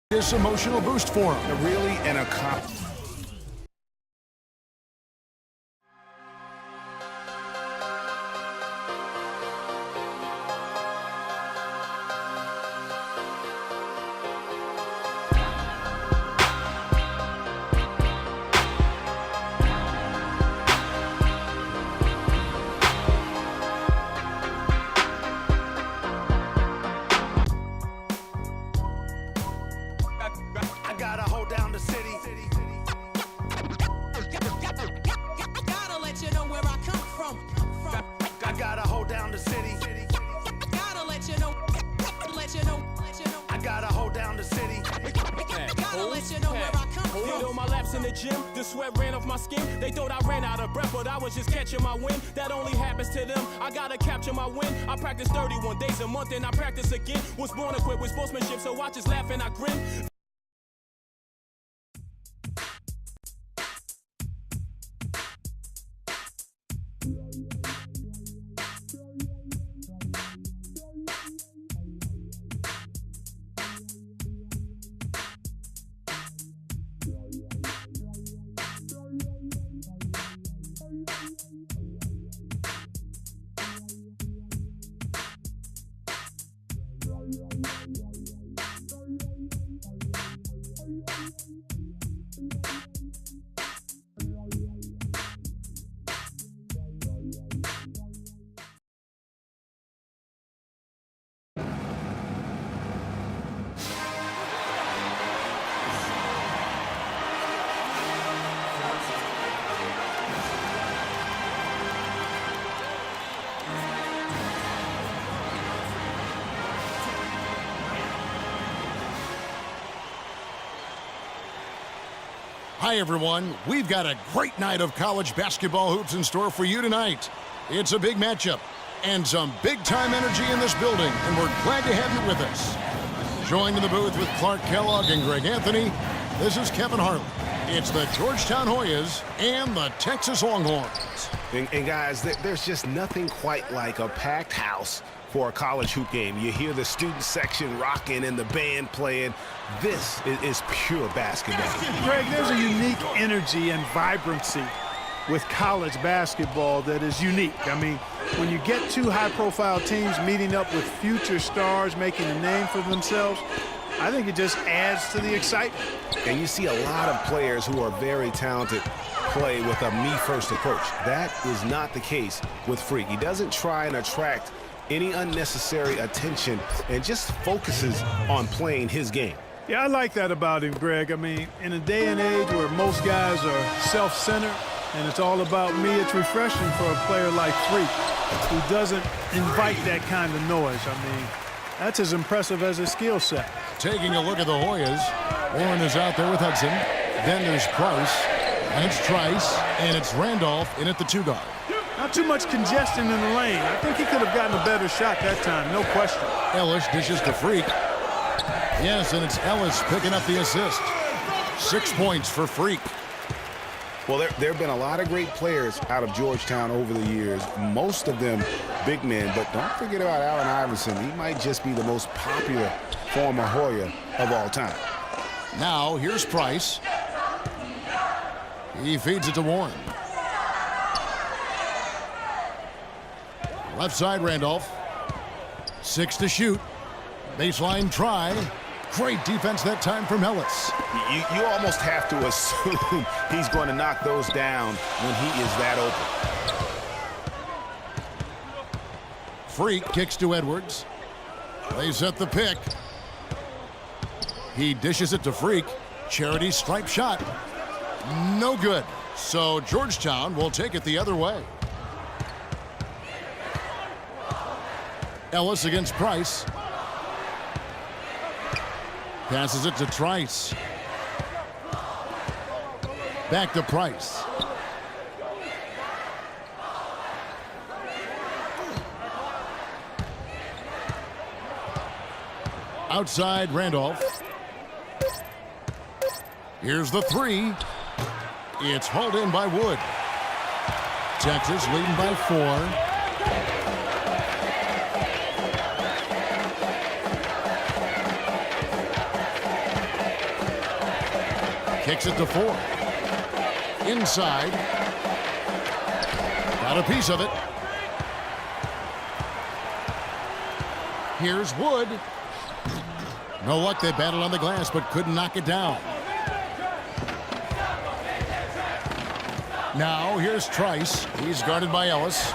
This emotional boost for him. Really an accomplishment. In the gym, the sweat ran off my skin. They thought I ran out of breath, but I was just catching my wind. That only happens to them. I gotta capture my win. I practice 31 days a month and I practice again. Was born equipped with sportsmanship, so I just laugh and I grin. Hi, everyone. We've got a great night of college basketball hoops in store for you tonight. It's a big matchup and some big-time energy in this building, and we're glad to have you with us. Joined in the booth with Clark Kellogg and Greg Anthony, this is Kevin Harlan. It's the Georgetown Hoyas and the Texas Longhorns. And guys, there's just nothing quite like a packed house for a college hoop game. You hear the student section rocking and the band playing. This is pure basketball. Greg, there's a unique energy and vibrancy with college basketball that is unique. I mean, when you get two high-profile teams meeting up with future stars making a name for themselves, I think it just adds to the excitement. And you see a lot of players who are very talented play with a me-first approach. That is not the case with Freak. He doesn't try and attract any unnecessary attention and just focuses on playing his game. Yeah, I like that about him, Greg. I mean, in a day and age where most guys are self-centered and it's all about me, it's refreshing for a player like Freak who doesn't invite that kind of noise. I mean, that's as impressive as his skill set. Taking a look at the Hoyas, Warren is out there with Hudson. Then there's Price, and it's Trice, and it's Randolph in at the two-guard. Not too much congestion in the lane. I think he could have gotten a better shot that time, no question. Ellis dishes to Freak. Yes, and it's Ellis picking up the assist. 6 points for Freak. Well, there have been a lot of great players out of Georgetown over the years, most of them big men, but don't forget about Allen Iverson. He might just be the most popular former Hoya of all time. Now, here's Price. He feeds it to Warren. Left side, Randolph. 6 to shoot. Baseline try. Great defense that time from Ellis. You almost have to assume he's going to knock those down when he is that open. Freak kicks to Edwards. They set the pick. He dishes it to Freak. Charity stripe shot. No good. So Georgetown will take it the other way. Ellis against Price. Passes it to Trice. Back to Price. Outside, Randolph. Here's the three. It's hauled in by Wood. Texas leading by 4. Kicks it to Ford. Inside. Got a piece of it. Here's Wood. No luck, they battled on the glass, but couldn't knock it down. Now, here's Trice. He's guarded by Ellis.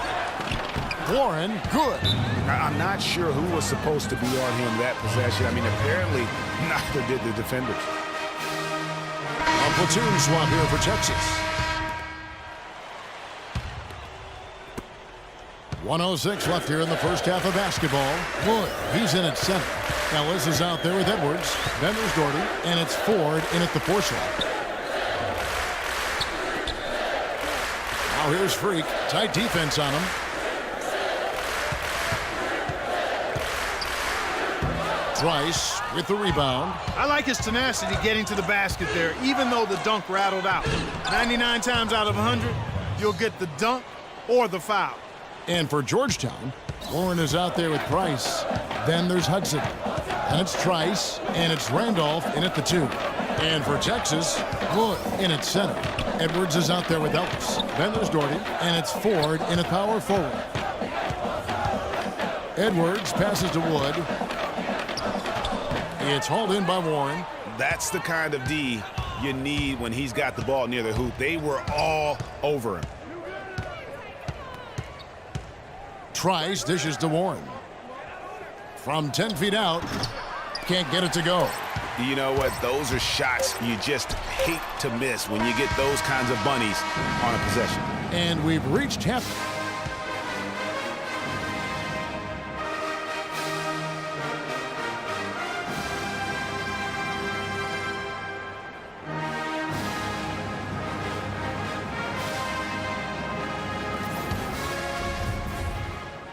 Warren, good. I'm not sure who was supposed to be on him that possession. I mean, apparently, neither did the defenders. A platoon swap here for Texas. 1:06 left here in the first half of basketball. Wood, he's in at center. Ellis is out there with Edwards. Then there's Doherty, and it's Ford in at the 4 slot. Now here's Freak. Tight defense on him. Trice with the rebound. I like his tenacity getting to the basket there, even though the dunk rattled out. 99 times out of 100, you'll get the dunk or the foul. And for Georgetown, Warren is out there with Price. Then there's Hudson. And it's Trice, and it's Randolph in at the 2. And for Texas, Wood in at center. Edwards is out there with Ellis. Then there's Doherty, and it's Ford in at power forward. Edwards passes to Wood. It's hauled in by Warren. That's the kind of D you need when he's got the ball near the hoop. They were all over him. Trice dishes to Warren. From 10 feet out, can't get it to go. You know what? Those are shots you just hate to miss when you get those kinds of bunnies on a possession. And we've reached half.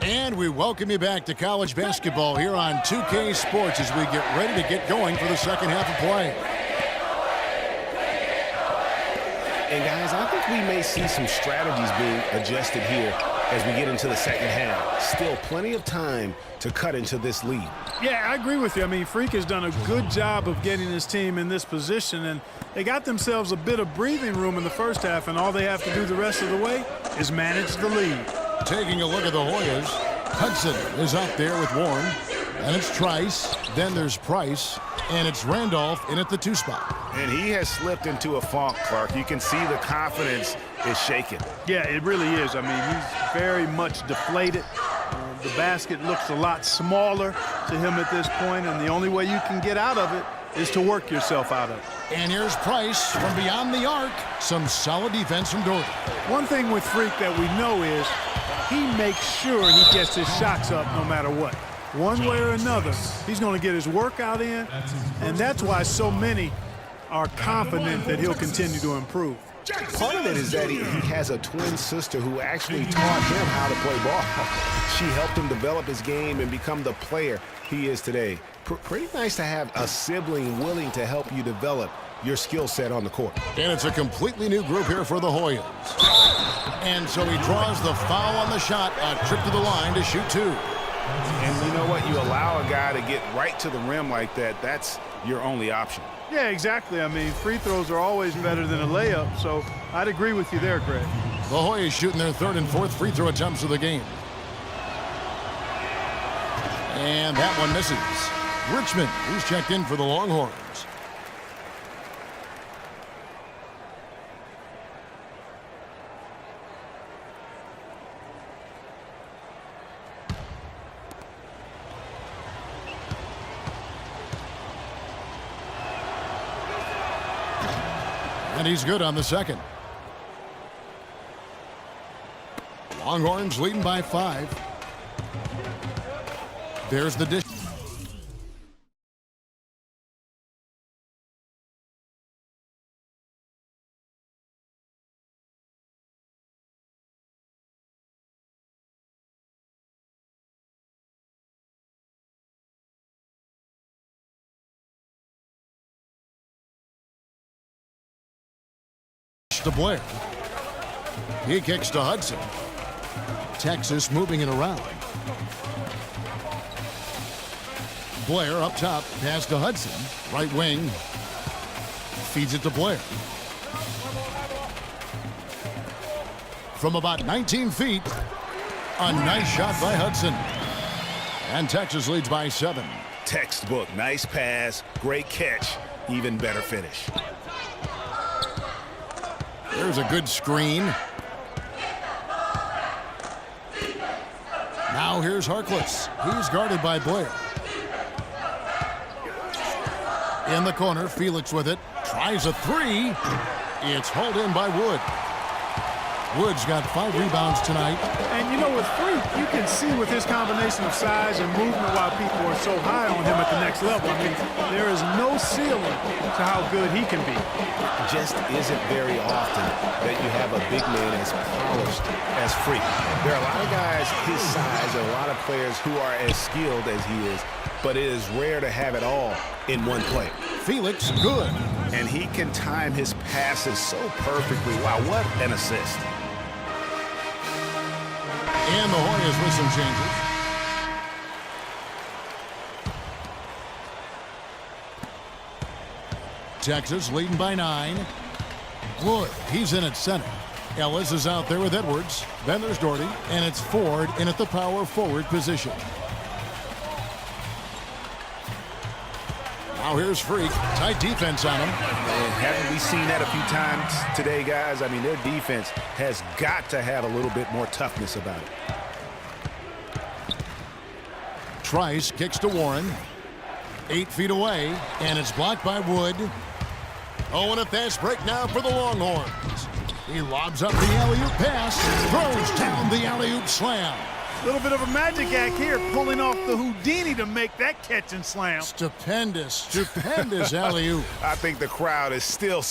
And we welcome you back to college basketball here on 2K Sports as we get ready to get going for the second half of play. And guys, I think we may see some strategies being adjusted here as we get into the second half. Still plenty of time to cut into this lead. Yeah, I agree with you. I mean, Freak has done a good job of getting his team in this position, and they got themselves a bit of breathing room in the first half, and all they have to do the rest of the way is manage the lead. Taking a look at the Hoyas, Hudson is out there with Warren, and it's Trice, then there's Price, and it's Randolph in at the 2 spot. And he has slipped into a funk, Clark. You can see the confidence is shaken. Yeah, it really is. I mean, he's very much deflated. The basket looks a lot smaller to him at this point, and the only way you can get out of it is to work yourself out of it. And here's Price from beyond the arc. Some solid defense from Doherty. One thing with Freak that we know is he makes sure he gets his shots up no matter what. One way or another, he's going to get his workout in, and that's why so many are confident that he'll continue to improve. Part of it is that he has a twin sister who actually taught him how to play ball. She helped him develop his game and become the player he is today. Pretty nice to have a sibling willing to help you develop your skill set on the court. And it's a completely new group here for the Hoyas. And so he draws the foul on the shot, a trip to the line to shoot 2. And you know what? You allow a guy to get right to the rim like that, that's your only option. Yeah, exactly. I mean, free throws are always better than a layup, so I'd agree with you there, Greg. The Hoyas shooting their 3rd and 4th free throw attempts of the game. And that one misses. Richmond, who's checked in for the Longhorns. And he's good on the second. Longhorns leading by 5. There's the dish. To Blair. He kicks to Hudson. Texas moving it around. Blair up top, pass to Hudson. Right wing. Feeds it to Blair. From about 19 feet, a nice shot by Hudson. And Texas leads by 7. Textbook, nice pass, great catch, even better finish. There's a good screen. Now here's Harkless. He's guarded by Blair. In the corner, Felix with it. Tries a 3. It's hauled in by Wood. Wood's got 5 rebounds tonight. And you know, with Freak, you can see with his combination of size and movement why people are so high on him at the next level. I mean, there is no ceiling to how good he can be. Just isn't very often that you have a big man as polished as Freak. There are a lot of guys his size and a lot of players who are as skilled as he is, but it is rare to have it all in one play. Felix, good. And he can time his passes so perfectly. Wow, what an assist. And the Hoyas with some changes. Texas leading by 9. Wood, he's in at center. Ellis is out there with Edwards. Then there's Doherty, and it's Ford in at the power forward position. Now here's Freak. Tight defense on him. And haven't we seen that a few times today, guys? I mean, their defense has got to have a little bit more toughness about it. Trice kicks to Warren. 8 feet away, and it's blocked by Wood. Oh, and a fast break now for the Longhorns. He lobs up the alley-oop pass, throws down the alley-oop slam. A little bit of a magic act here, pulling off the Houdini to make that catch and slam. Stupendous alley-oop. I think the crowd is still